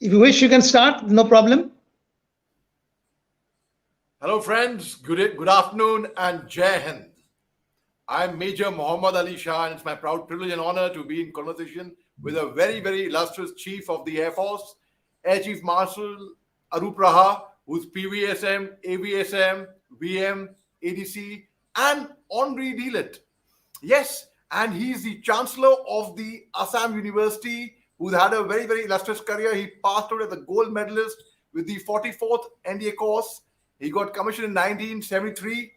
If you wish, you can start, no problem. Hello, friends. Good afternoon and Jai Hind. I'm Major Mohammed Ali Shah, and it's my proud privilege and honor to be in conversation with a very illustrious Chief of the Air Force, Air Chief Marshal Arup Raha, who's PVSM, AVSM, VM, ADC, and Honorary Delit. Yes, and he's the Chancellor of the Assam University, who's had a very illustrious career. He passed out as a gold medalist with the 44th NDA course. He got commissioned in 1973.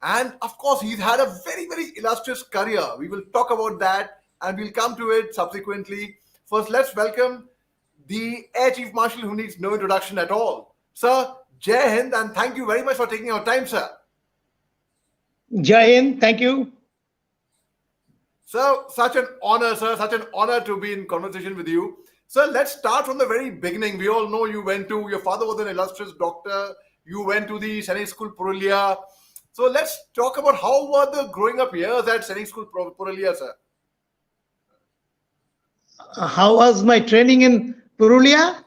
And of course, he's had a very illustrious career. We will talk about that and we'll come to it subsequently. First, let's welcome the Air Chief Marshal, who needs no introduction at all. Sir, Jai Hind, and thank you very much for taking our time, sir. Jai Hind, thank you. Sir, such an honor, sir. Such an honor to be in conversation with you. Sir, let's start from the very beginning. We all know your father was an illustrious doctor. You went to the Sainik School Purulia. So let's talk about how were the growing up years at Sainik School Purulia, sir? How was my training in Purulia?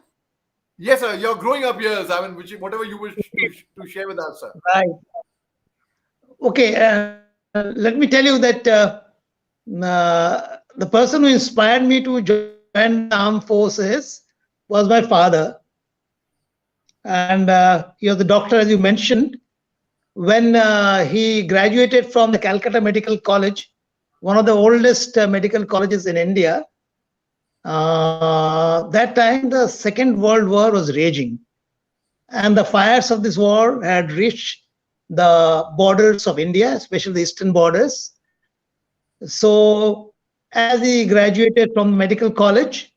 Yes, sir. Your growing up years. I mean, whatever you wish to share with us, sir. Right. Okay. Let me tell you that the person who inspired me to join the armed forces was my father. And he was the doctor, as you mentioned. When he graduated from the Calcutta Medical College, one of the oldest medical colleges in India, that time the Second World War was raging. And the fires of this war had reached the borders of India, especially the eastern borders. So as he graduated from medical college,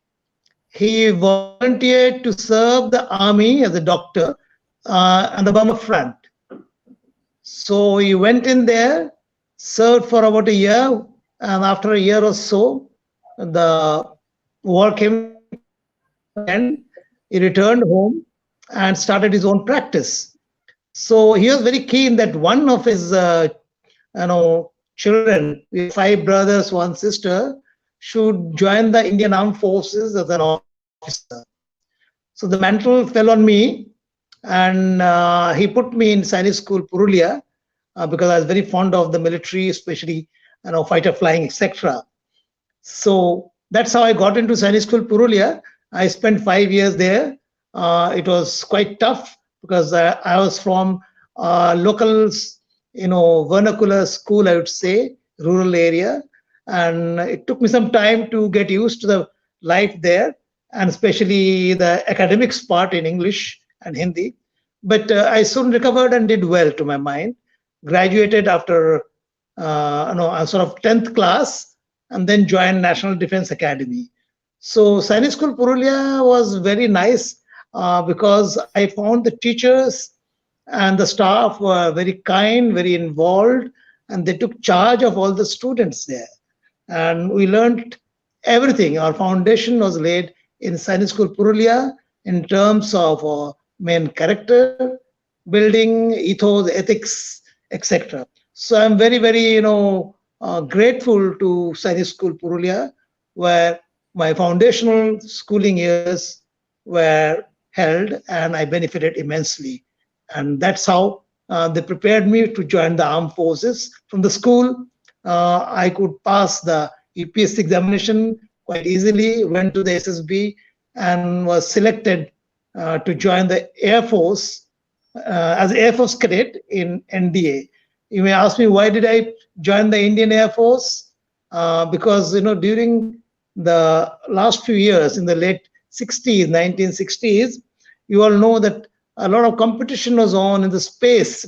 he volunteered to serve the army as a doctor on the Burma front. So he went in there, served for about a year, and after a year or so, the war came and he returned home and started his own practice. So he was very keen that one of his children, 5 brothers, 1 sister, should join the Indian Armed Forces as an officer. So the mantle fell on me, and he put me in Sainik School Purulia because I was very fond of the military, especially fighter flying, etc. So that's how I got into Sainik School Purulia. I spent 5 years there. It was quite tough because I was from local, vernacular school, I would say, rural area. And it took me some time to get used to the life there, and especially the academics part in English and Hindi. But I soon recovered and did well to my mind. Graduated after a sort of 10th class, and then joined National Defense Academy. So Sainik School Purulia was very nice because I found the teachers and the staff were very kind, very involved, and they took charge of all the students there. And we learned everything. Our foundation was laid in Sainik School Purulia in terms of main character building, ethos, ethics, etc. So I'm very grateful to Sainik School Purulia, where my foundational schooling years were held, and I benefited immensely. And that's how they prepared me to join the armed forces. From the school, I could pass the UPSC examination quite easily, went to the SSB, and was selected to join the Air Force as Air Force cadet in NDA. You may ask me, why did I join the Indian Air Force? Because during the last few years, in the late 60s, 1960s, you all know that a lot of competition was on in the space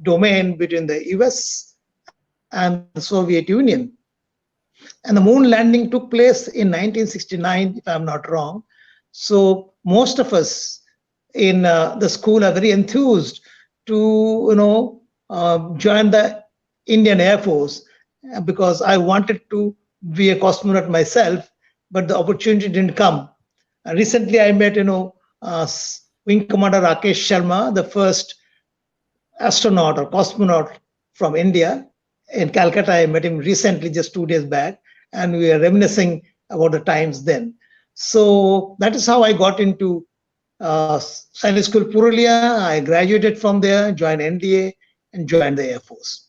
domain between the US and the Soviet Union. And the moon landing took place in 1969, if I'm not wrong. So most of us in the school are very enthused to join the Indian Air Force because I wanted to be a cosmonaut myself, but the opportunity didn't come. Recently, I met Wing Commander Rakesh Sharma, the first astronaut or cosmonaut from India. In Calcutta, I met him recently, just 2 days back, and we are reminiscing about the times then. So that is how I got into Science School Purulia. I graduated from there, joined NDA, and joined the Air Force.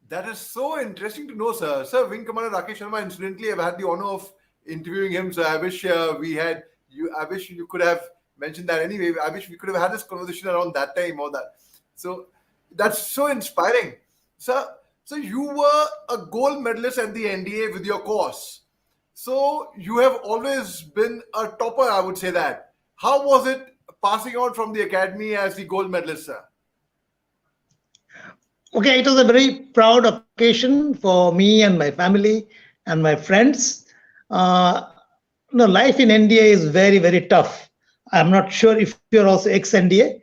That is so interesting to know, sir. Sir, Wing Commander Rakesh Sharma, incidentally, I've had the honor of interviewing him. So I wish we had you. I wish you could have mentioned that anyway. I wish we could have had this conversation around that time or that. So that's so inspiring, sir. So you were a gold medalist at the NDA with your course. So you have always been a topper, I would say that. How was it passing out from the academy as the gold medalist, sir? Okay, it was a very proud occasion for me and my family and my friends. Uh, no, life in NDA is very, very tough. I'm not sure if you're also ex-NDA,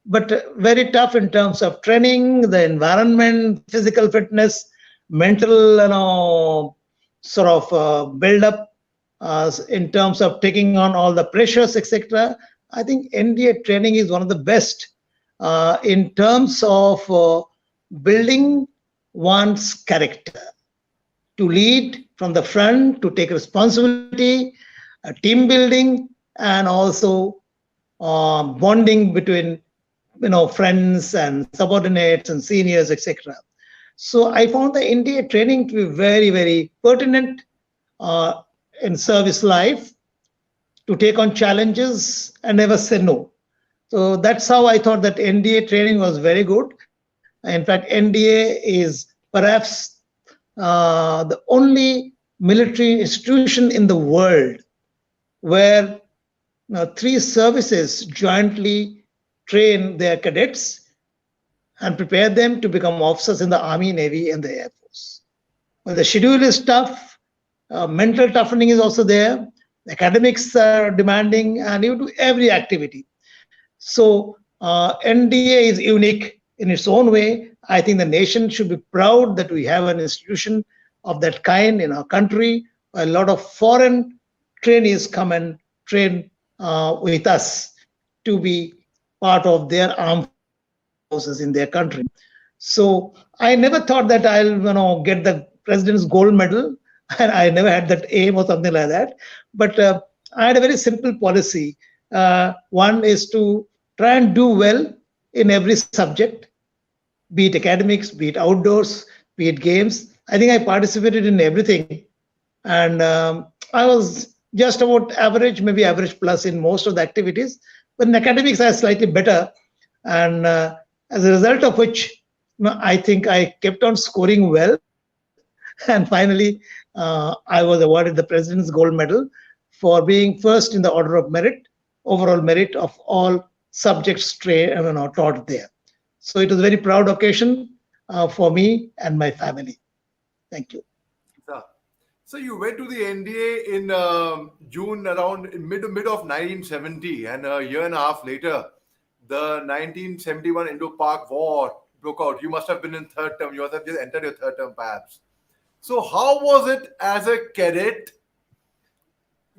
but very tough in terms of training, the environment, physical fitness, mental, sort of build up in terms of taking on all the pressures, etc. I think NDA training is one of the best in terms of building one's character, to lead from the front, to take responsibility, team building, and also bonding between friends and subordinates and seniors, etc. So I found the NDA training to be very, very pertinent in service life, to take on challenges and never say no. So that's how I thought that NDA training was very good. In fact, NDA is perhaps the only military institution in the world where three services jointly train their cadets and prepare them to become officers in the Army, Navy, and the Air Force. Well, the schedule is tough. Mental toughening is also there. Academics are demanding, and you do every activity. So NDA is unique in its own way. I think the nation should be proud that we have an institution of that kind in our country. A lot of foreign trainees come and train with us to be part of their armed forces in their country. So I never thought that I'll get the president's gold medal, and I never had that aim or something like that. But I had a very simple policy. One is to try and do well in every subject, be it academics, be it outdoors, be it games. I think I participated in everything. And I was just about average, maybe average plus in most of the activities. But in academics, I was slightly better. And as a result of which, I think I kept on scoring well. And finally, I was awarded the President's Gold Medal for being first in the order of merit, overall merit of all subjects taught there. So it was a very proud occasion for me and my family. Thank you. So you went to the NDA in June, around mid of 1970, and a year and a half later, the 1971 Indo-Pak War broke out. You must have been in third term. You must have just entered your third term, perhaps. So how was it as a cadet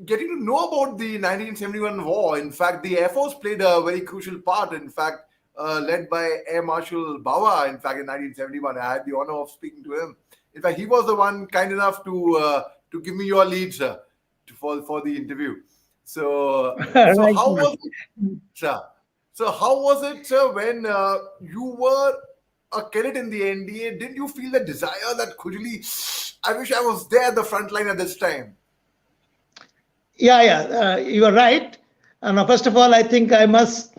getting to know about the 1971 war? In fact, the Air Force played a very crucial part. In fact, led by Air Marshal Bawa. In fact, in 1971, I had the honor of speaking to him. In fact, he was the one kind enough to give me your lead, sir, for the interview. So how was it, sir? So how was it, sir, when you were a cadet in the NDA? Did you feel the desire that I wish I was there at the front line at this time? Yeah, you are right. And first of all, I think I must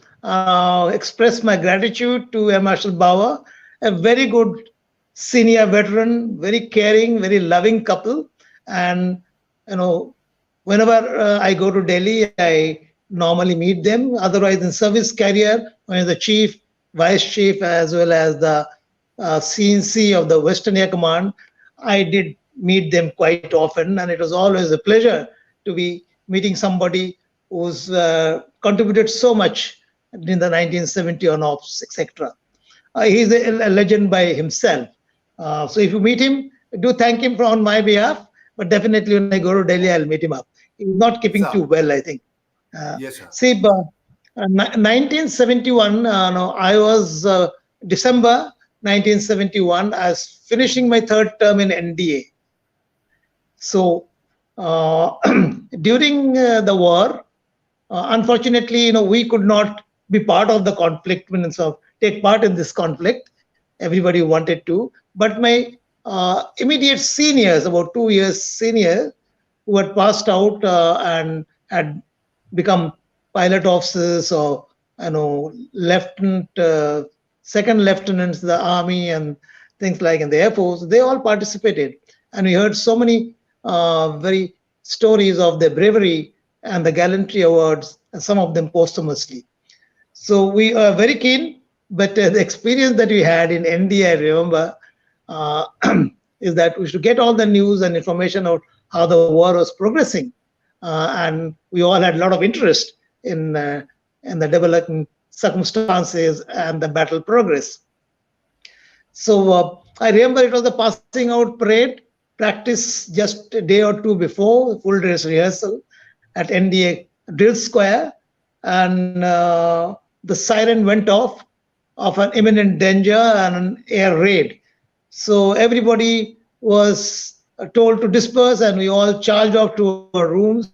express my gratitude to Air Marshal Bawa, a very good senior veteran, very caring, very loving couple. And, whenever I go to Delhi, I normally meet them. Otherwise, in service career, when the chief, vice chief, as well as the CNC of the Western Air Command, I did meet them quite often. And it was always a pleasure to be meeting somebody who's contributed so much in the 1970 on ops, etc. He's a legend by himself. So if you meet him, do thank him on my behalf. But definitely when I go to Delhi, I'll meet him up. He's not keeping too well, I think. Yes, sir. See, 1971, I was December 1971, I was finishing my third term in NDA. So Uh, during the war, unfortunately, we could not be part of the conflict, means of take part in this conflict. Everybody wanted to, but my immediate seniors, about 2 years senior, who had passed out and had become pilot officers or lieutenant, second lieutenants, the army and things like in the air force, they all participated, and we heard so many very stories of their bravery and the gallantry awards, and some of them posthumously. So we are very keen, but the experience that we had in ND, I remember, uh, is that we should get all the news and information of how the war was progressing, and we all had a lot of interest in the developing circumstances and the battle progress. So I remember it was the passing out parade, practice just a day or two before, full dress rehearsal at NDA Drill Square, and the siren went off of an imminent danger and an air raid. So everybody was told to disperse, and we all charged off to our rooms.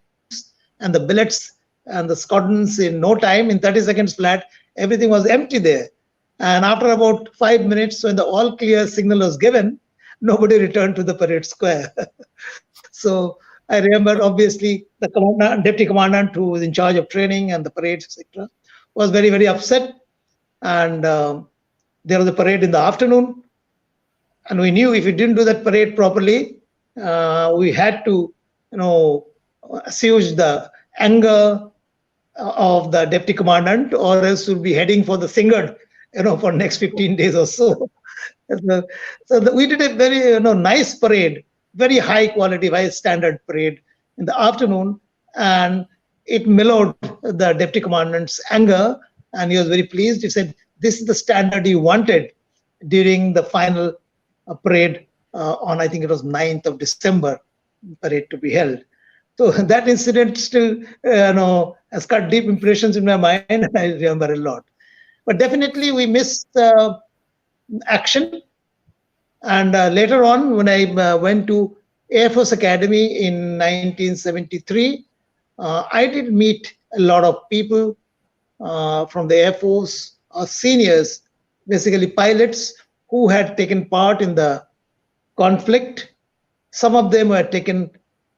And the billets and the squadrons, in no time, in 30 seconds flat, everything was empty there. And after about 5 minutes, when the all clear signal was given, nobody returned to the parade square. So I remember, obviously, the deputy commandant who was in charge of training and the parades, etc., was very, very upset. And there was a parade in the afternoon. And we knew if we didn't do that parade properly, we had to, assuage the anger of the deputy commandant, or else we'll be heading for the Singard, for next 15 days or so. So we did a very nice parade, very high quality, high standard parade in the afternoon, and it mellowed the deputy commandant's anger, and he was very pleased. He said, "This is the standard he wanted during the final parade on, I think it was 9th of December, parade to be held." So that incident still, has got deep impressions in my mind, and I remember a lot. But definitely we missed action. And later on, when I went to Air Force Academy in 1973, I did meet a lot of people from the Air Force, seniors, basically pilots who had taken part in the conflict. Some of them were taken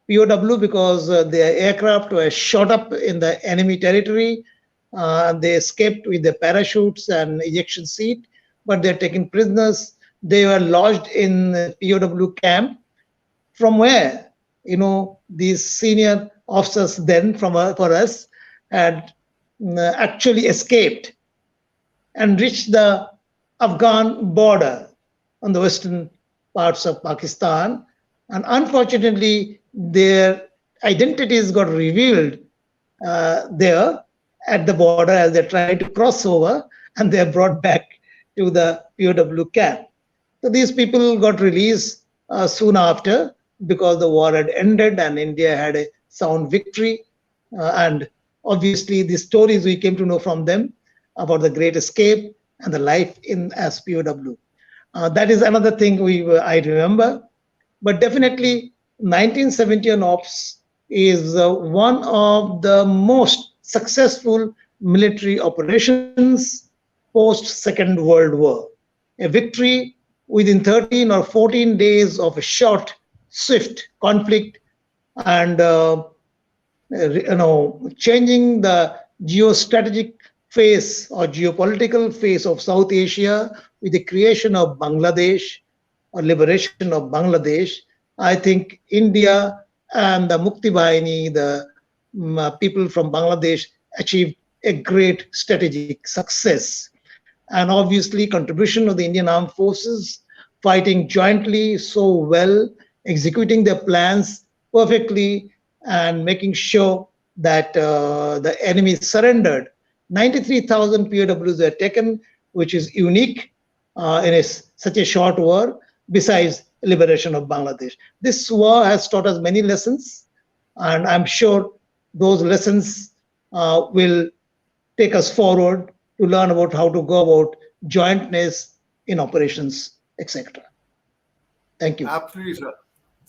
POW because their aircraft were shot up in the enemy territory. They escaped with their parachutes and ejection seat, but they're taken prisoners. They were lodged in POW camp, from where these senior officers then for us had actually escaped and reached the Afghan border on the western parts of Pakistan. And unfortunately, their identities got revealed there at the border as they're trying to cross over, and they're brought back to the POW camp. So these people got released soon after, because the war had ended and India had a sound victory. And obviously, the stories we came to know from them about the Great Escape and the life in as POW. That is another thing I remember. But definitely, 1971 Ops is one of the most successful military operations post Second World War. A victory within 13 or 14 days of a short, swift conflict, and changing the geostrategic face or geopolitical face of South Asia with the creation of Bangladesh or liberation of Bangladesh. I think India and the Mukti Bahini, the people from Bangladesh, achieved a great strategic success. And obviously, contribution of the Indian Armed Forces fighting jointly so well, executing their plans perfectly, and making sure that the enemy surrendered. 93,000 POWs were taken, which is unique in such a short war, besides liberation of Bangladesh. This war has taught us many lessons, and I'm sure those lessons will take us forward to learn about how to go about jointness in operations, etc. Thank you. Absolutely, sir.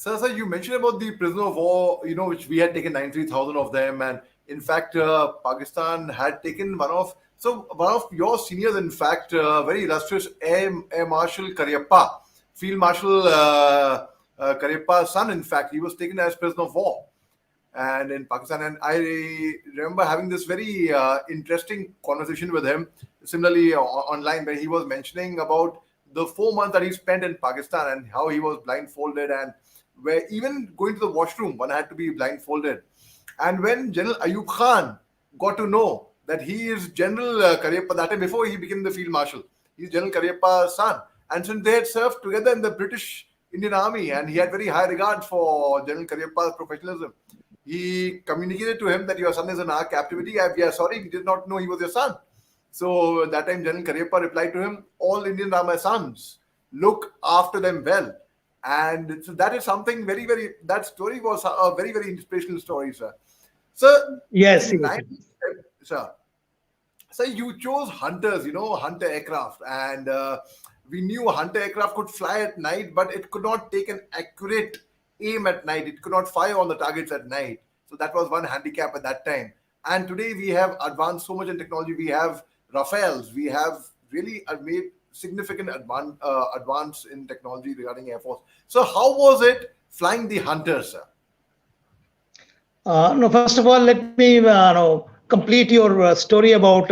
Sir, you mentioned about the prisoner of war, which we had taken 93,000 of them, and in fact, Pakistan had taken one of your seniors, in fact, very illustrious Air Marshal Cariappa, Field Marshal Cariappa's son. In fact, he was taken as prisoner of war, and in Pakistan. And I remember having this very interesting conversation with him, similarly online, where he was mentioning about the 4 months that he spent in Pakistan and how he was blindfolded, and where even going to the washroom, one had to be blindfolded. And when General Ayub Khan got to know that he is General Cariappa, that time before he became the Field Marshal, he's General Cariappa's son. And since they had served together in the British Indian Army, and he had very high regard for General Cariappa's professionalism, he communicated to him that your son is in our captivity. We are sorry, we did not know he was your son. So that time General Cariappa replied to him, all Indians are my sons. Look after them well. And so that is something very, very, that story was a very, very inspirational story, sir. Sir, Yes, sir. So you chose Hunters, Hunter aircraft. And we knew a Hunter aircraft could fly at night, but it could not take an accurate aim at night. It could not fire on the targets at night. So that was one handicap at that time. And today we have advanced so much in technology. We have Rafales. We have really made significant advance in technology regarding Air Force. So how was it flying the Hunter, sir? No, first of all, let me complete your story about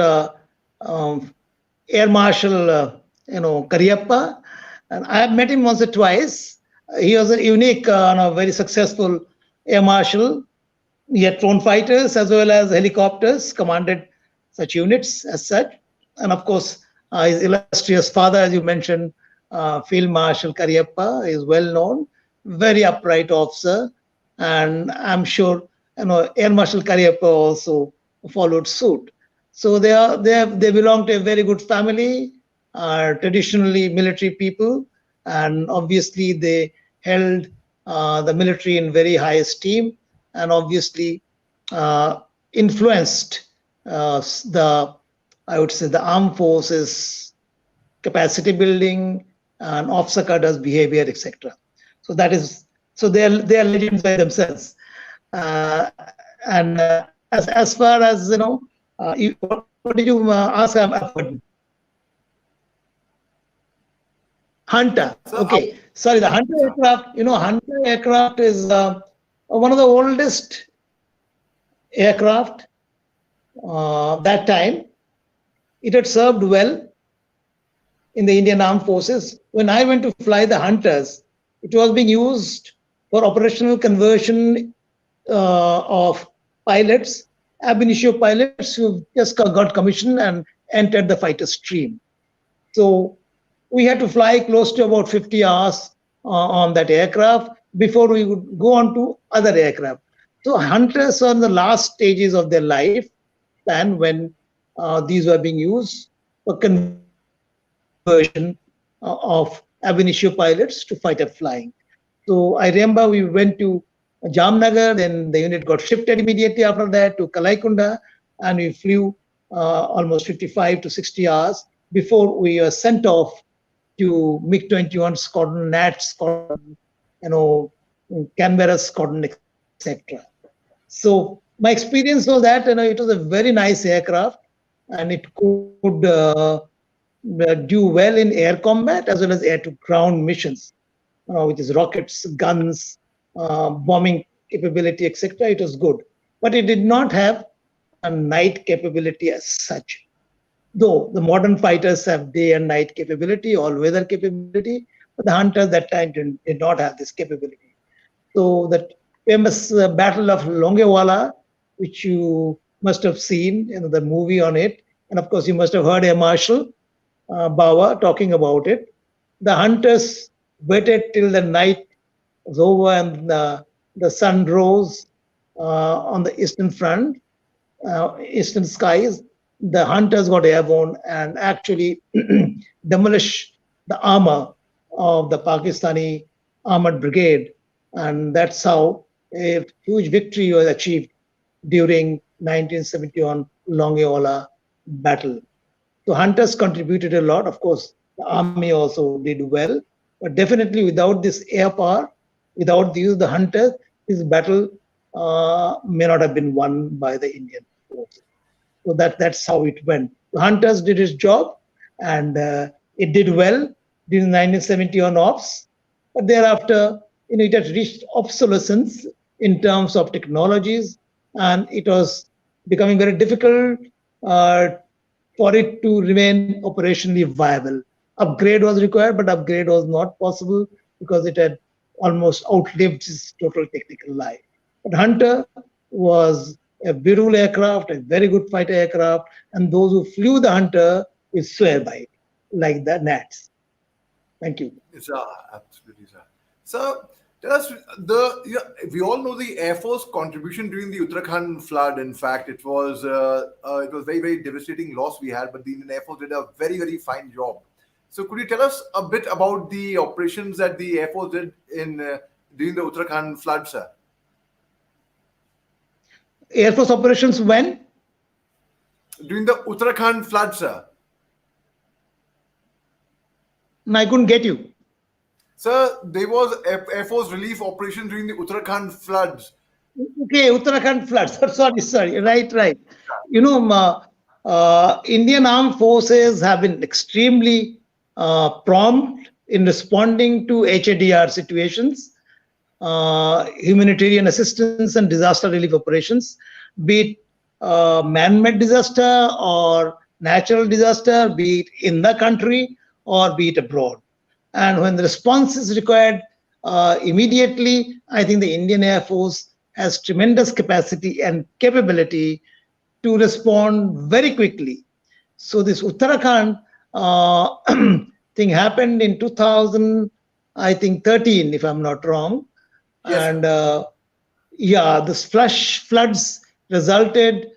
Air Marshal Cariappa. And I have met him once or twice. He was a unique, very successful Air Marshal. He had flown fighters as well as helicopters, commanded such units as such. And of course, his illustrious father, as you mentioned, Field Marshal Cariappa, is well known, very upright officer. And I'm sure Air Marshal Cariappa also followed suit. So they belong to a very good family, traditionally military people, and obviously they held the military in very high esteem, and obviously influenced the armed forces capacity building and officer cadre's behavior, etc. So they are legends by themselves. And as far as what did you ask? Hunter. Okay. Sorry, the Hunter aircraft. Hunter aircraft is one of the oldest aircraft that time. It had served well in the Indian Armed Forces. When I went to fly the Hunters, it was being used for operational conversion of pilots, ab initio pilots who just got commissioned and entered the fighter stream. So we had to fly close to about 50 hours on that aircraft before we would go on to other aircraft. So Hunters are in the last stages of their life and when these were being used for conversion of ab initio pilots to fighter flying. So I remember we went to Jamnagar, then the unit got shifted immediately after that to Kalaikunda, and we flew almost 55 to 60 hours before we were sent off to MiG-21 squadron, NAT squadron, Canberra squadron, etc. So my experience was that it was a very nice aircraft, and it could do well in air combat as well as air-to-ground missions, which is rockets, guns, bombing capability, etc. It was good, but it did not have a night capability as such. Though the modern fighters have day and night capability, all-weather capability, but the Hunters that time did not have this capability. So that famous Battle of Longewala, which you must have seen, the movie on it, and of course you must have heard Air Marshal Bawa talking about it. The Hunters waited till the night was over and the sun rose on the eastern front, eastern skies. The Hunters got airborne and actually demolished the armor of the Pakistani armored brigade. And that's how a huge victory was achieved during 1971 Longewala battle. So Hunters contributed a lot. Of course, the army also did well, but definitely without this air power, Without the use of the hunters, this battle may not have been won by the Indian forces. So that's how it went. The hunters did its job, and it did well during 1970 onwards. But thereafter, it had reached obsolescence in terms of technologies, and it was becoming very difficult uh, for it to remain operationally viable. Upgrade was required, but upgrade was not possible because it had almost outlived its total technical life. But Hunter was a beautiful aircraft, a very good fighter aircraft, and those who flew the Hunter will swear by it, like the Nats. Thank you. Sir, absolutely, sir. So, tell us we all know the Air Force contribution during the Uttarakhand flood. In fact, it was very very devastating loss we had, but the Indian Air Force did a very very fine job. So, could you tell us a bit about the operations that the Air Force did in during the Uttarakhand flood, sir? Air Force operations when? During the Uttarakhand flood, sir. I couldn't get you. Sir, there was Air Force relief operation during the Uttarakhand floods. Okay, Uttarakhand floods. Sorry. Right. Indian armed forces have been extremely prompt in responding to HADR situations, humanitarian assistance and disaster relief operations, be it man-made disaster or natural disaster, be it in the country or be it abroad. And when the response is required immediately, I think the Indian Air Force has tremendous capacity and capability to respond very quickly. So this Uttarakhand thing happened in 2000, I think 13, if I'm not wrong. Yes, and this floods resulted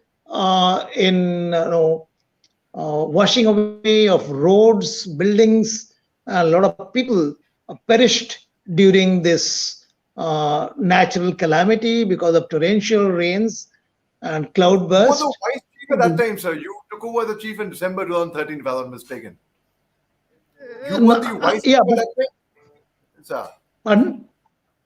in washing away of roads, buildings. A lot of people perished during this natural calamity because of torrential rains and you were cloudburst. the vice chief at that time, sir. You took over the chief in December 2013, if I'm not mistaken. You were the vice chief Yeah, at that time, sir. pardon?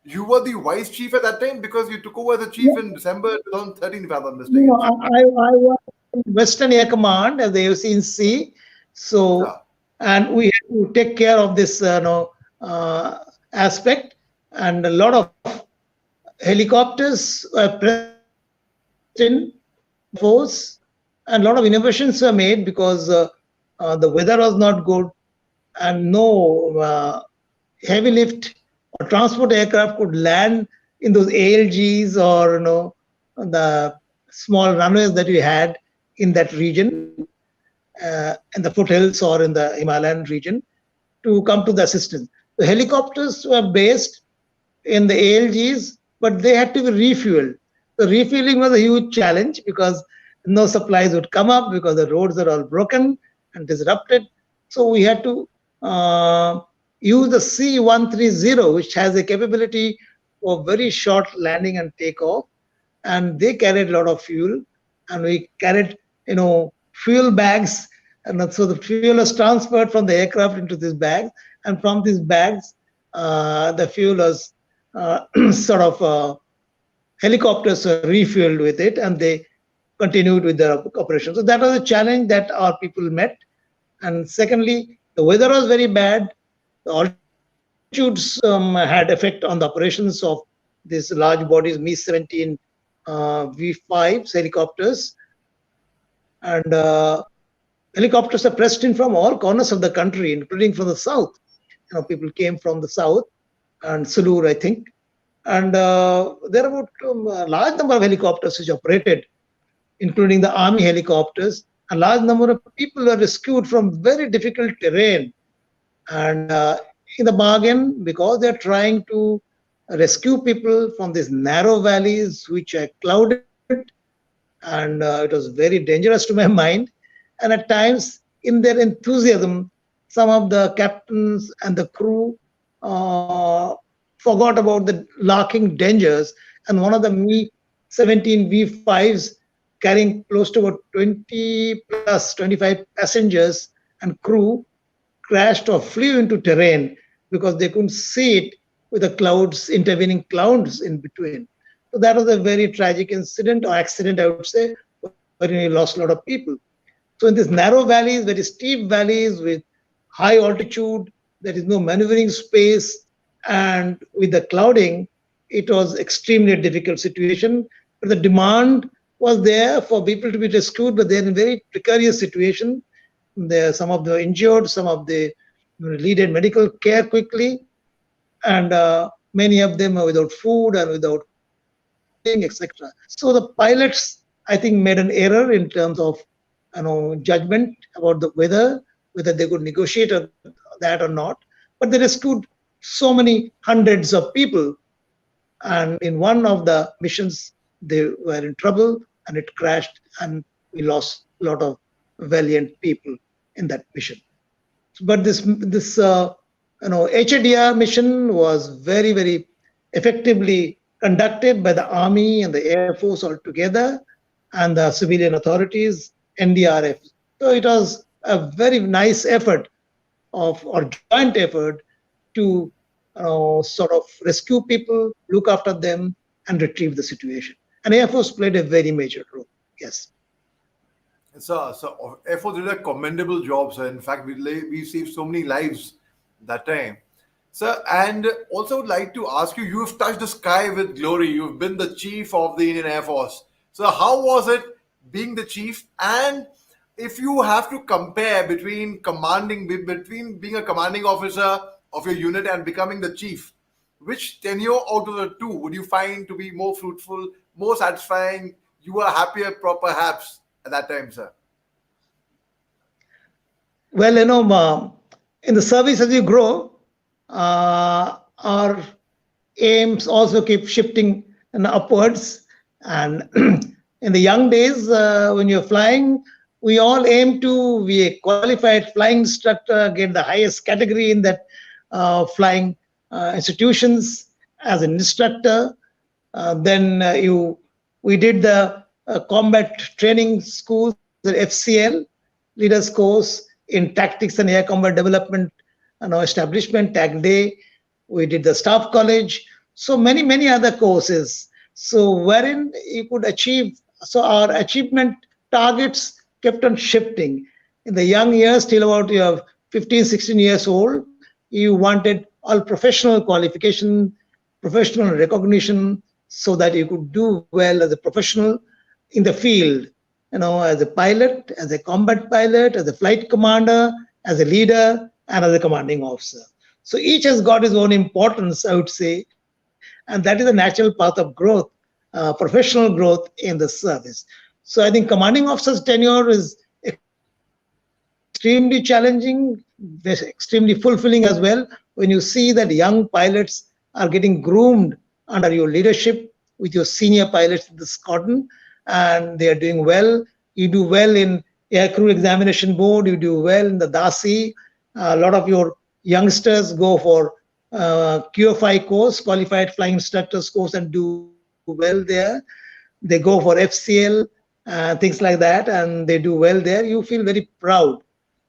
You were the vice chief at that time because you took over the chief in December 2013, if I'm not mistaken, No, sir. I was in Western Air Command as the AOC in sea. So, Sir. and we had to take care of this aspect, and a lot of helicopters were present in force, and a lot of innovations were made because the weather was not good, and no heavy lift or transport aircraft could land in those ALGs or the small runways that we had in that region, in the foothills or in the Himalayan region, to come to the assistance. The helicopters were based in the ALGs, but they had to be refueled. The refueling was a huge challenge because no supplies would come up because the roads are all broken and disrupted. So we had to use the C-130, which has a capability for very short landing and takeoff, and they carried a lot of fuel, and we carried fuel bags, and so the fuel was transferred from the aircraft into these bags, and from these bags the fuel was sort of helicopters were refueled with it, and they continued with their operation. So that was a challenge that our people met. And secondly, the weather was very bad. The altitudes had effect on the operations of these large bodies, Mi-17 V5s helicopters. And helicopters are pressed in from all corners of the country, including from the south. People came from the south and Sulur, I think. And there are about a large number of helicopters which operated, including the army helicopters. A large number of people were rescued from very difficult terrain. And in the bargain, because they're trying to rescue people from these narrow valleys which are clouded, and it was very dangerous to my mind. And at times, in their enthusiasm, some of the captains and the crew forgot about the lurking dangers, and one of the Mi-17 V5s carrying close to about 20 plus 25 passengers and crew crashed or flew into terrain because they couldn't see it with the clouds, intervening clouds in between. So that was a very tragic incident or accident, I would say, wherein we lost a lot of people. So in these narrow valleys, very steep valleys with high altitude, there is no maneuvering space, and with the clouding, it was extremely difficult situation. But the demand was there for people to be rescued, but they're in very precarious situation. There, some of them were injured, some of them needed medical care quickly, and many of them are without food and without clothing, etc. So the pilots, I think, made an error in terms of judgment about the weather, whether they could negotiate that or not. But they rescued so many hundreds of people, and in one of the missions they were in trouble and it crashed, and we lost a lot of valiant people in that mission. But this HADR mission was very, very effectively conducted by the Army and the Air Force all together, and the civilian authorities, NDRF. So it was a very nice effort or joint effort to sort of rescue people, look after them, and retrieve the situation. And Air Force played a very major role. Yes. So Air Force did a commendable job, sir. In fact, we saved so many lives that time. Sir, and also would like to ask you, you've touched the sky with glory. You've been the chief of the Indian Air Force. So how was it being the chief? And if you have to compare between being a commanding officer of your unit and becoming the chief, which tenure out of the two would you find to be more fruitful, more satisfying? You were happier, perhaps, at that time, sir? Well, in the service as you grow, our aims also keep shifting upwards. And in the young days, when you're flying, we all aim to be a qualified flying instructor, get the highest category in that flying institutions as an instructor. We did the combat training schools, the FCL, leaders course in tactics and air combat development establishment, TAG Day. We did the staff college. So many other courses. So wherein you could achieve, so our achievement targets kept on shifting. In the young years, till about you have 15, 16 years old, you wanted all professional qualification, professional recognition, so that you could do well as a professional in the field, as a pilot, as a combat pilot, as a flight commander, as a leader, and as a commanding officer. So each has got his own importance, I would say, and that is a natural path of growth, professional growth in the service. So I think commanding officer's tenure is extremely challenging, extremely fulfilling as well, when you see that young pilots are getting groomed under your leadership with your senior pilots in the squadron, and they are doing well. You do well in Aircrew Examination Board, you do well in the DASI. A lot of your youngsters go for QFI course, Qualified Flying Instructors course, and do well there. They go for FCL, things like that, and they do well there. You feel very proud.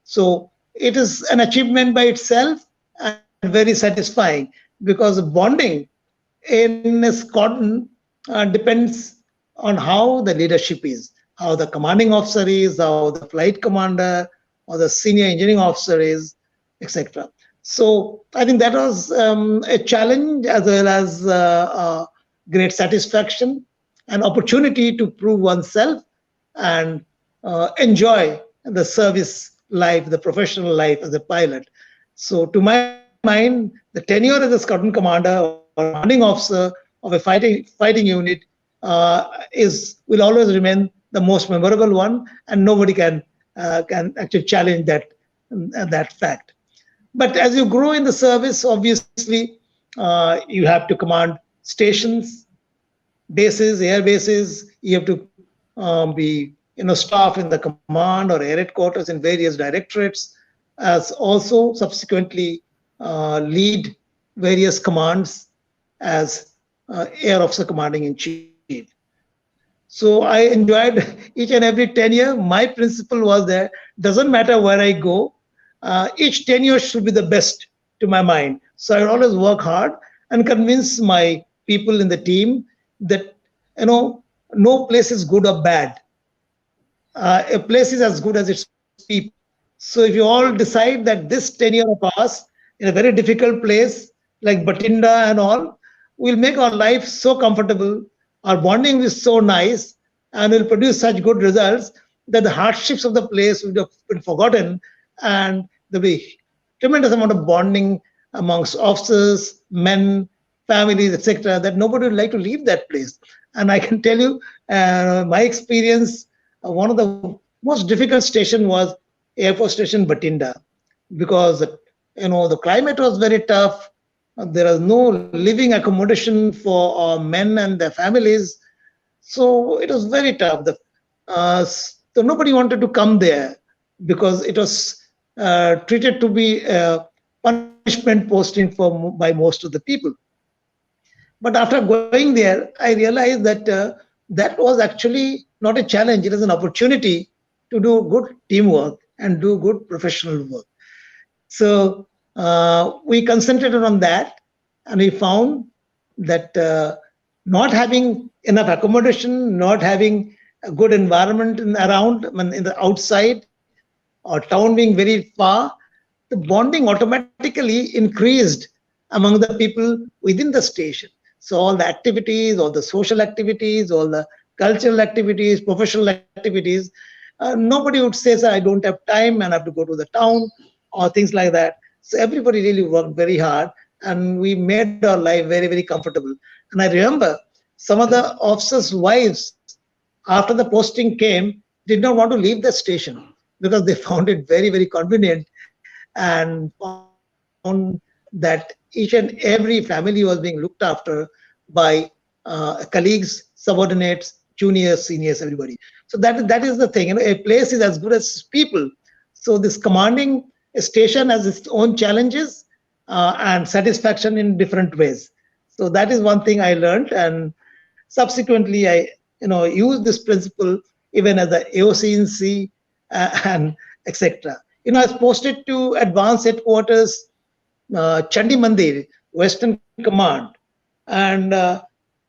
So it is an achievement by itself and very satisfying, because bonding in a squadron depends on how the leadership is, how the commanding officer is, how the flight commander or the senior engineering officer is, etc. So I think that was a challenge as well as great satisfaction, an opportunity to prove oneself and enjoy the service life, the professional life as a pilot. So to my mind, the tenure as a squadron commander or commanding officer of a fighting unit will always remain the most memorable one, and nobody can actually challenge that fact. But as you grow in the service, obviously, you have to command stations, bases, air bases. You have to be staff in the command or air headquarters in various directorates, as also subsequently lead various commands as air officer commanding in chief. So I enjoyed each and every tenure. My principle was that doesn't matter where I go, each tenure should be the best to my mind. So I always work hard, and convince my people in the team that, no place is good or bad. A place is as good as its people. So if you all decide that this tenure of ours in a very difficult place like Batinda and all will make our life so comfortable, our bonding is so nice, and will produce such good results that the hardships of the place will have been forgotten, and there'll be tremendous amount of bonding amongst officers, men, families, etc., that nobody would like to leave that place. And I can tell you, my experience, one of the most difficult station was Air Force Station Batinda, because the climate was very tough. There was no living accommodation for men and their families, so it was very tough. So nobody wanted to come there because it was treated to be punishment posting by most of the people. But after going there, I realized that that was actually not a challenge. It is an opportunity to do good teamwork and do good professional work. So we concentrated on that, and we found that not having enough accommodation, not having a good environment around, in the outside, or town being very far, the bonding automatically increased among the people within the station. So all the activities, all the social activities, all the cultural activities, professional activities, nobody would say, "Sir, I don't have time and I have to go to the town," or things like that. So everybody really worked very hard, and we made our life very, very comfortable. And I remember some of the officers' wives, after the posting came, did not want to leave the station because they found it very, very convenient, and found that each and every family was being looked after by colleagues, subordinates, juniors, seniors, everybody. So that is the thing. A place is as good as people. So this commanding station has its own challenges and satisfaction in different ways. So that is one thing I learned, and subsequently I use this principle even as the AOC in C and etc. I was posted to advanced headquarters, Chandi Mandir, Western Command, and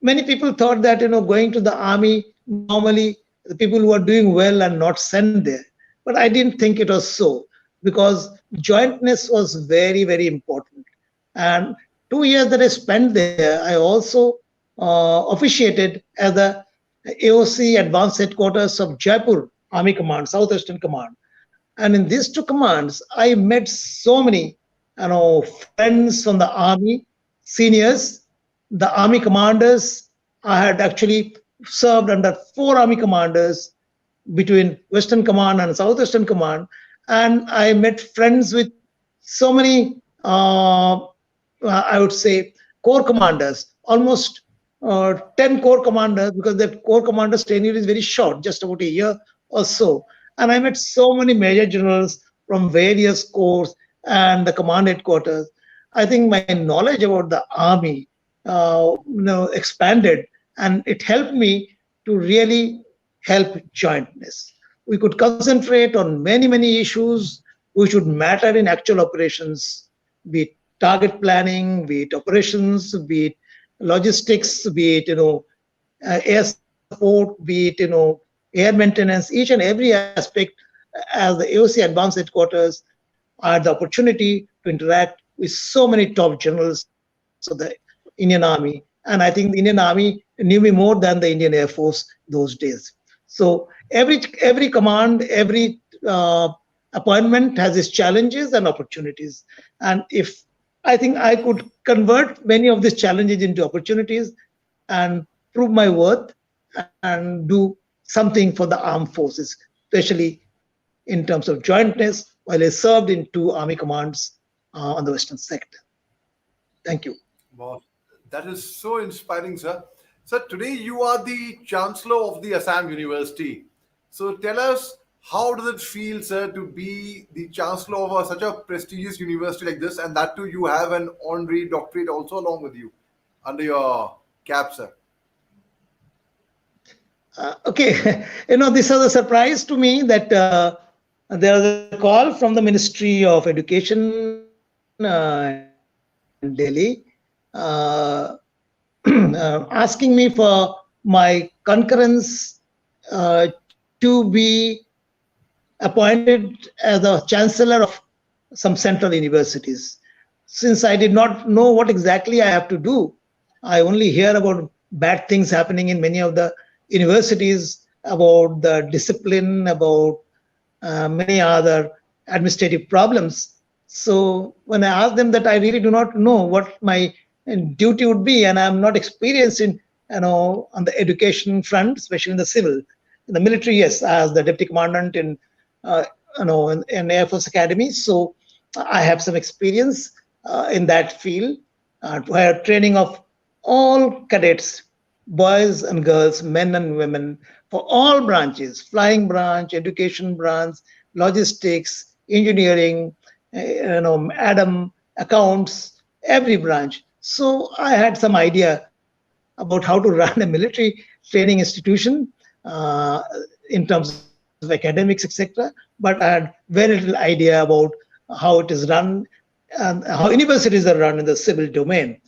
many people thought that going to the army, normally the people who are doing well are not sent there. But I didn't think it was so, because jointness was very, very important. And 2 years that I spent there, I also officiated as the AOC Advanced Headquarters of Jaipur Army Command, Southwestern Command. And in these two commands, I met so many friends from the army, seniors, the army commanders. I had actually served under 4 army commanders between Western Command and Southwestern Command. And I met friends with so many, I would say, corps commanders, almost 10 corps commanders, because the corps commander's tenure is very short, just about a year or so. And I met so many major generals from various corps and the command headquarters. I think my knowledge about the army expanded, and it helped me to really help jointness. We could concentrate on many, many issues which would matter in actual operations, be it target planning, be it operations, be it logistics, be it air support, be it air maintenance. Each and every aspect, as the AOC Advanced Headquarters, I had the opportunity to interact with so many top generals of the Indian Army. And I think the Indian Army knew me more than the Indian Air Force those days. So every command, every appointment has its challenges and opportunities. And if I think I could convert many of these challenges into opportunities and prove my worth and do something for the armed forces, especially in terms of jointness, while I served in 2 army commands on the Western sector. Thank you. Wow, that is so inspiring, sir. Sir, today you are the Chancellor of the Assam University. So tell us, how does it feel, sir, to be the Chancellor of such a prestigious university like this, and that too you have an honorary doctorate also along with you under your cap, sir? Okay, this was a surprise to me that there was a call from the Ministry of Education in Delhi, uh, asking me for my concurrence to be appointed as the chancellor of some central universities. Since I did not know what exactly I have to do, I only hear about bad things happening in many of the universities, about the discipline, about many other administrative problems. So when I asked them that I really do not know what my duty would be, and I'm not experienced in, on the education front, especially in the civil, in the military, yes, as the deputy commandant uh, in Air Force Academy. So I have some experience in that field, where training of all cadets, boys and girls, men and women, for all branches, flying branch, education branch, logistics, engineering, Adam, accounts, every branch. So I had some idea about how to run a military training institution uh, in terms of academics, etc. But I had very little idea about how it is run and how universities are run in the civil domain.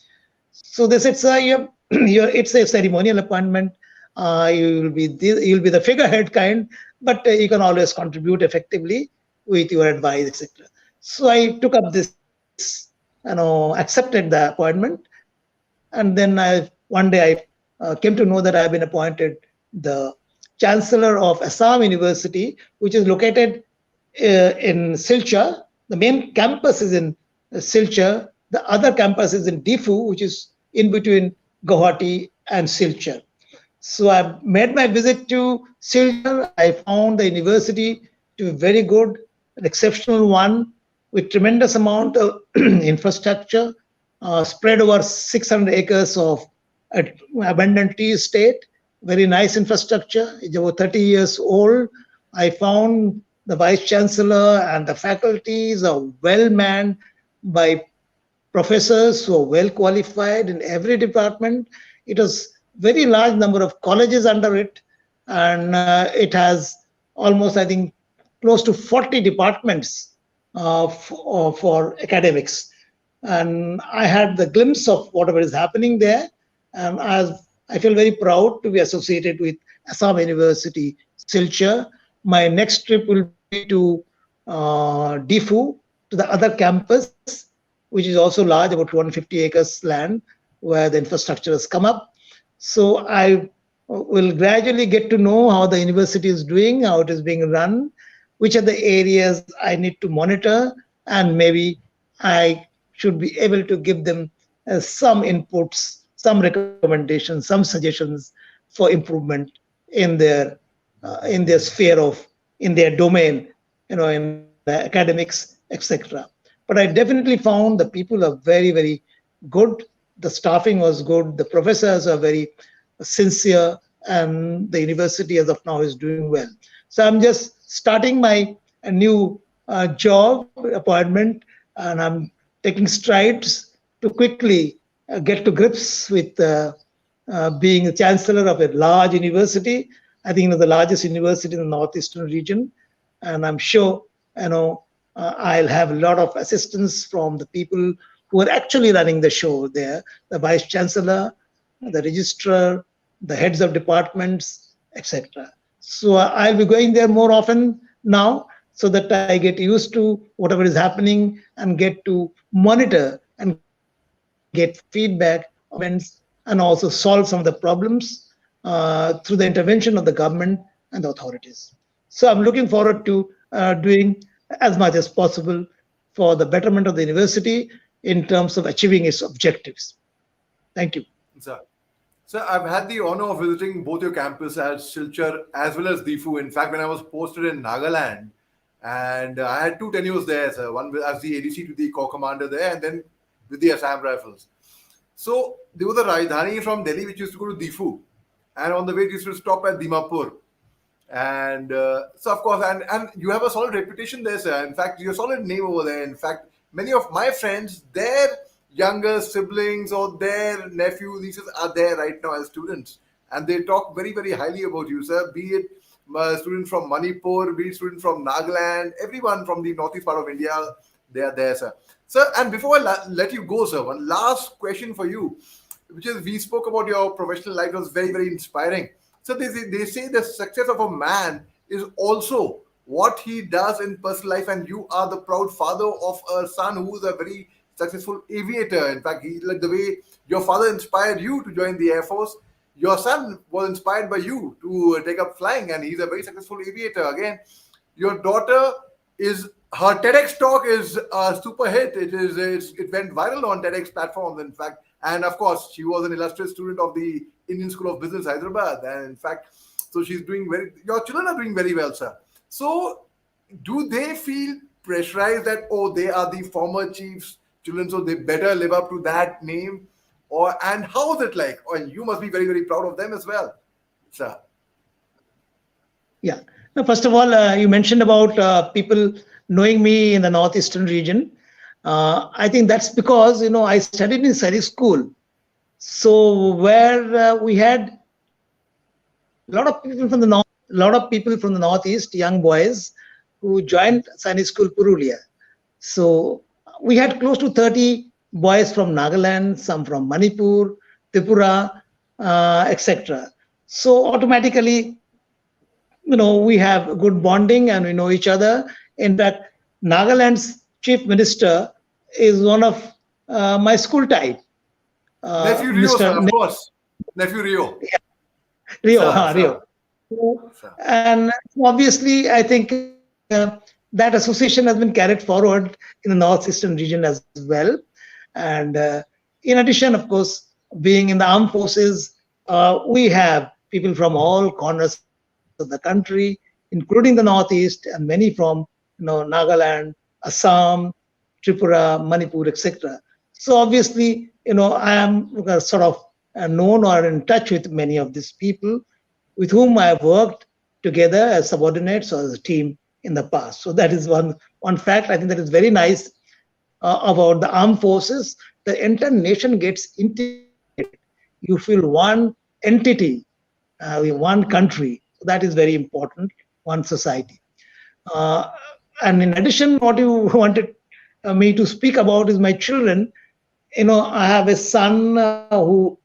So they said, sir, it's a ceremonial appointment. You'll be the figurehead kind, but you can always contribute effectively with your advice, etc. So I took up this, accepted the appointment, and then one day I came to know that I have been appointed the Chancellor of Assam University, which is located in Silchar. The main campus is in Silchar. The other campus is in Difu, which is in between Guwahati and Silchar. So I made my visit to Silchar. I found the university to be very good, an exceptional one, with tremendous amount of infrastructure, spread over 600 acres of abundant tea estate, very nice infrastructure. It's about 30 years old. I found the vice chancellor and the faculties are well manned by professors who are well qualified in every department. It has very large number of colleges under it, and it has almost, I think, close to 40 departments for academics. And I had the glimpse of whatever is happening there, and I feel very proud to be associated with Assam University, Silchar. My next trip will be to Difu, to the other campus, which is also large, about 250 acres land, where the infrastructure has come up. So I will gradually get to know how the university is doing, how it is being run, which are the areas I need to monitor, and maybe I should be able to give them some inputs, some recommendations, some suggestions for improvement in their sphere of, in their domain, in the academics, etc. But I definitely found the people are very, very good. The staffing was good. The professors are very sincere, and the university as of now is doing well. So I'm just starting my new job appointment, and I'm taking strides to quickly get to grips with being a chancellor of a large university. I think the largest university in the northeastern region, and I'm sure I'll have a lot of assistance from the people who are actually running the show there: the vice chancellor, the registrar, the heads of departments, etc. So I'll be going there more often now, so that I get used to whatever is happening and get to monitor and get feedback, comments, and also solve some of the problems through the intervention of the government and the authorities. So I'm looking forward to doing as much as possible for the betterment of the university in terms of achieving its objectives. Thank you. Sir, sir, I've had the honor of visiting both your campus at Silchar as well as Difu. In fact, when I was posted in Nagaland, and I had two tenures there, sir. One as the ADC to the corps commander there, and then with the Assam Rifles. So there was a Rajdhani from Delhi which used to go to Difu, and on the way it used to stop at Dimapur. And so, of course, and you have a solid reputation there, sir. In fact, you're a solid name over there. In fact, many of my friends, their younger siblings or their nephew, nieces are there right now as students. And they talk very, very highly about you, sir. Be it students from Manipur, be it students from Nagaland, everyone from the northeast part of India, They are there, sir. Sir, and before I let you go, sir, one last question for you, which is we spoke about your professional life. It was very, very inspiring. So they say the success of a man is also what he does in personal life, and you are the proud father of a son who is a very successful aviator. In fact, he like the way your father inspired you to join the Air Force. Your son was inspired by you to take up flying, and he's a very successful aviator. Again, your daughter is her TEDx talk is a super hit. It went viral on TEDx platforms, in fact, and of course, she was an illustrious student of the Indian School of Business, Hyderabad, and in fact, so she's doing very. Your children are doing very well, sir. So, do they feel pressurized that oh, they are the former chief's children, so they better live up to that name, or and how is it like? Or you must be very, very proud of them as well, sir. Yeah. Now, first of all, you mentioned about people knowing me in the northeastern region. I think that's because I studied in Sari school, so where we had a lot of people from the north, a lot of people from the northeast, young boys who joined Sani School Purulia. So we had close to 30 boys from Nagaland, some from Manipur, Tripura, etc. So automatically, we have good bonding and we know each other. In fact, Nagaland's chief minister is one of my school type. Nephew Rio, sir, of course. Nephew Rio. Yeah. Rio, Sir, Rio. And obviously, I think that association has been carried forward in the northeastern region as well. And in addition, of course, being in the armed forces, we have people from all corners of the country, including the northeast, and many from Nagaland, Assam, Tripura, Manipur, etc. So obviously, I am sort of known or in touch with many of these people with whom I have worked together as subordinates or as a team in the past. So that is one fact. I think that is very nice about the armed forces. The entire nation gets integrated. You feel one entity, one country. That is very important, one society. And in addition, what you wanted me to speak about is my children. I have a son who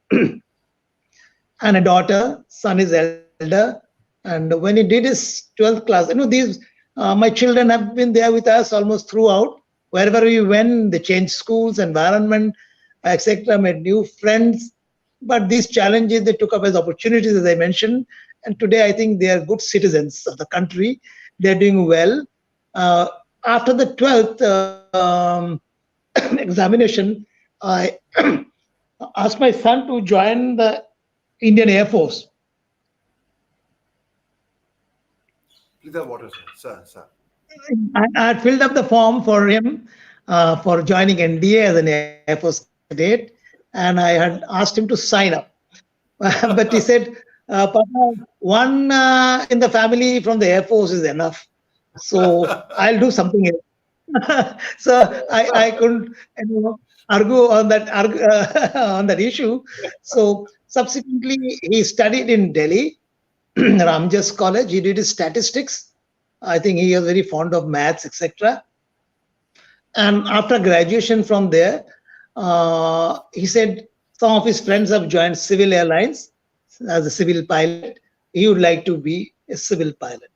and a daughter. Son is elder, and when he did his 12th class, these my children have been there with us almost throughout. Wherever we went, they changed schools, environment, etc., made new friends. But these challenges they took up as opportunities, as I mentioned. And today, I think they are good citizens of the country. They're doing well. After the 12th examination, I asked my son to join the Indian Air Force. Please have water, sir. I had filled up the form for him for joining NDA as an Air Force cadet, and I had asked him to sign up. But he said, Papa, one in the family from the Air Force is enough. So I'll do something else. So I couldn't argue on that issue. So subsequently, he studied in Delhi, Ramjas College. He did his statistics. I think he was very fond of maths, etc. And after graduation from there, he said some of his friends have joined civil airlines as a civil pilot. He would like to be a civil pilot.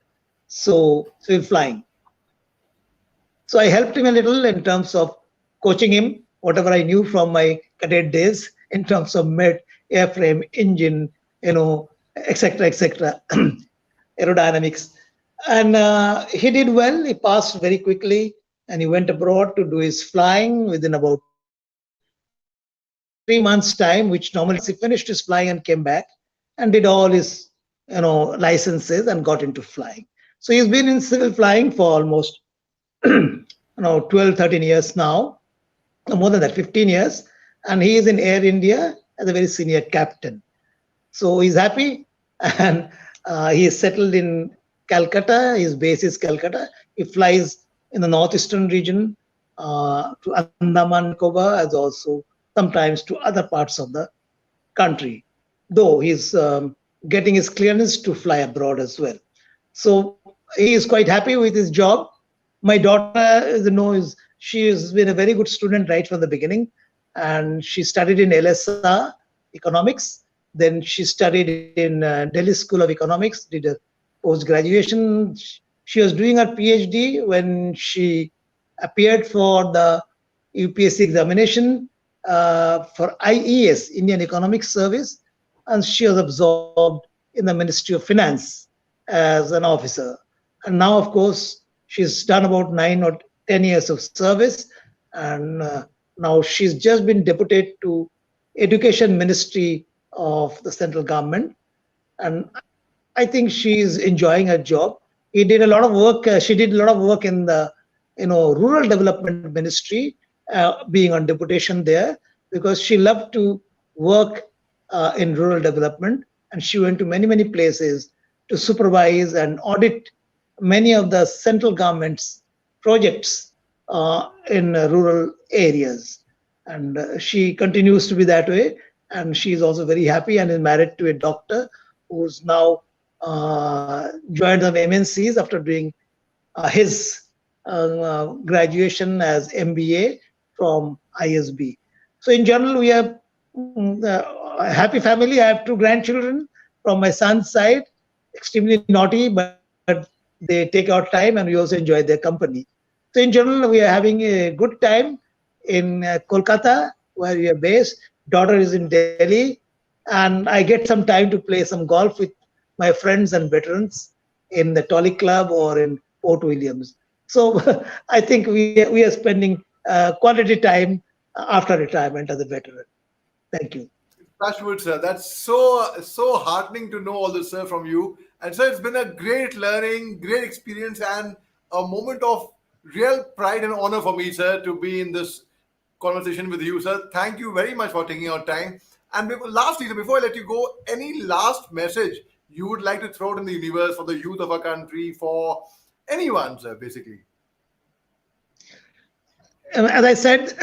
So civil flying. So I helped him a little in terms of coaching him, whatever I knew from my cadet days in terms of airframe, engine, etc., etc., aerodynamics. And he did well. He passed very quickly, and he went abroad to do his flying within about 3 months' time, which normally he finished his flying and came back and did all his licenses and got into flying. So he's been in civil flying for almost 12, 13 years now, more than that, 15 years. And he is in Air India as a very senior captain. So he's happy, and he is settled in Calcutta. His base is Calcutta. He flies in the northeastern region to Andaman Nicobar, as also sometimes to other parts of the country, though he's getting his clearance to fly abroad as well. So he is quite happy with his job. My daughter, She has been a very good student right from the beginning, and she studied in LSR economics. Then she studied in Delhi School of Economics, did a post graduation. She was doing her PhD when she appeared for the UPSC examination for IES, Indian Economic Service, and she was absorbed in the Ministry of Finance as an officer. And now, of course, she's done about 9 or 10 years of service, and now she's just been deputed to Education Ministry of the central government, and I think she's enjoying her job. He did a lot of work. She did a lot of work in the rural development ministry, being on deputation there, because she loved to work in rural development, and she went to many places to supervise and audit many of the central government's projects in rural areas. And she continues to be that way, and she's also very happy and is married to a doctor who's now joined some MNCs after doing his graduation as MBA from ISB. So in general, we are a happy family. I have 2 grandchildren from my son's side, extremely naughty, but they take our time and we also enjoy their company. So in general, we are having a good time in Kolkata, where we are based. Daughter is in Delhi, and I get some time to play some golf with my friends and veterans in the Tolly Club or in Port Williams. So I think we are spending quality time after retirement as a veteran. Thank you. Touchwood, sir. That's so heartening to know all this, sir, from you. And sir, it's been a great learning, great experience, and a moment of real pride and honor for me, sir, to be in this conversation with you, sir. Thank you very much for taking your time. And lastly, before I let you go, any last message you would like to throw out in the universe for the youth of our country, for anyone, sir, basically? As I said,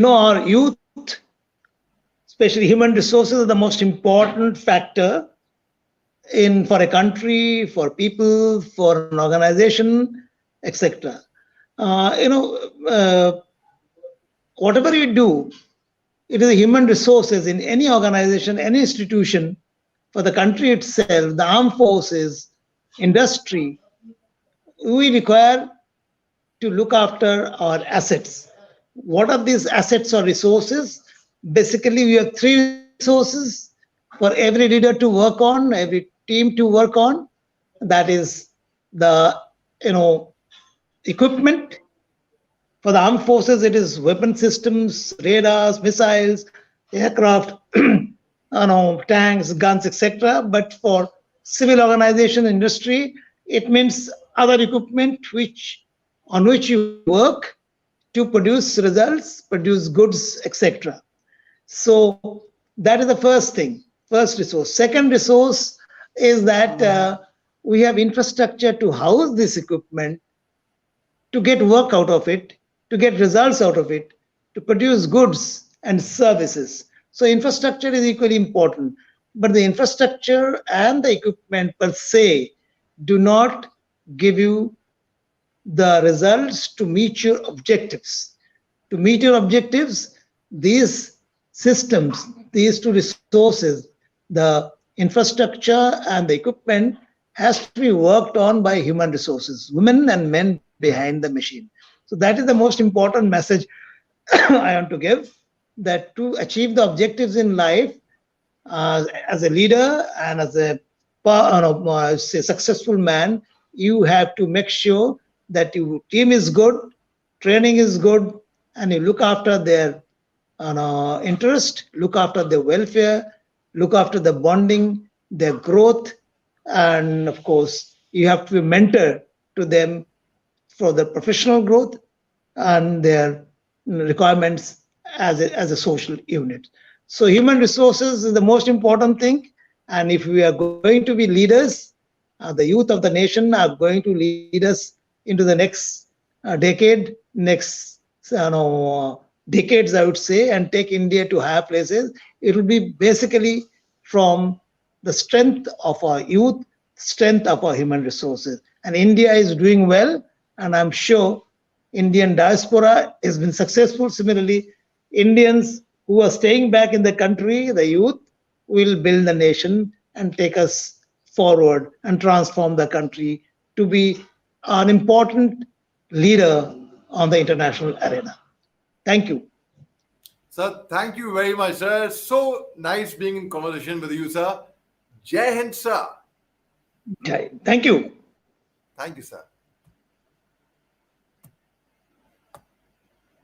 our youth, especially human resources, are the most important factor for a country, for people, for an organization, etc. Whatever you do, it is human resources in any organization, any institution, for the country itself, the armed forces, industry. We require to look after our assets. What are these assets or resources? Basically, we have 3 resources for every leader to work on, every team to work on. That is the equipment. For the armed forces, it is weapon systems, radars, missiles, aircraft, tanks, guns, etc. But for civil organization, industry, it means other equipment on which you work to produce results, produce goods, etc. So that is the first thing, first resource. Second resource is that we have infrastructure to house this equipment, to get work out of it, to get results out of it, to produce goods and services. So infrastructure is equally important. But the infrastructure and the equipment per se do not give you the results to meet your objectives. To meet your objectives, these systems, these 2 resources, the infrastructure and the equipment, has to be worked on by human resources, women and men behind the machine. So that is the most important message I want to give, that to achieve the objectives in life, as a leader and as a successful man, you have to make sure that your team is good, training is good, and you look after their interest, look after their welfare, look after the bonding, their growth, and of course, you have to be mentor to them for their professional growth and their requirements as a social unit. So human resources is the most important thing, and if we are going to be leaders, the youth of the nation are going to lead us into the next decade, next decades, I would say, and take India to higher places. It will be basically from the strength of our youth, strength of our human resources. And India is doing well, and I'm sure Indian diaspora has been successful. Similarly, Indians who are staying back in the country, the youth, will build the nation and take us forward and transform the country to be an important leader on the international arena. Thank you. Sir, thank you very much, sir. So nice being in conversation with you, sir. Jai Hind, sir. Thank you. Thank you, sir.